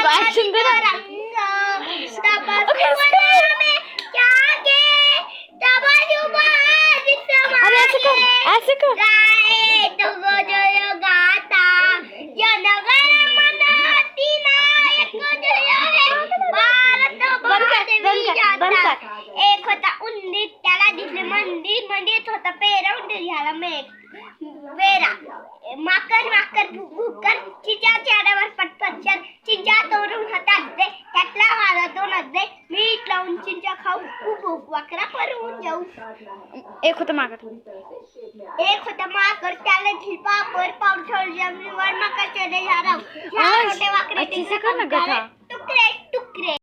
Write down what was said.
Action दे ना. अरे ऐसे कर एक होता उंदीर, त्याला दिसले मंदिर, मंदिर होता पेरा, उंदीर झाला वेरा. माकड भुकर, चिंचा चेहऱ्यावर पटपट, चिंचा तोडून हातात दे, त्यातला माझा तो नजरे, मीठ लावून चिंचा खाऊ, खूप वाकरा पळून जाऊ. एक होता माकड, त्याला झिलपापर पावसाळ जमिनीवर मका चेहरे झाडाव, वाकडे अच्छे से कर ना गधा. तुकडे तुकडे.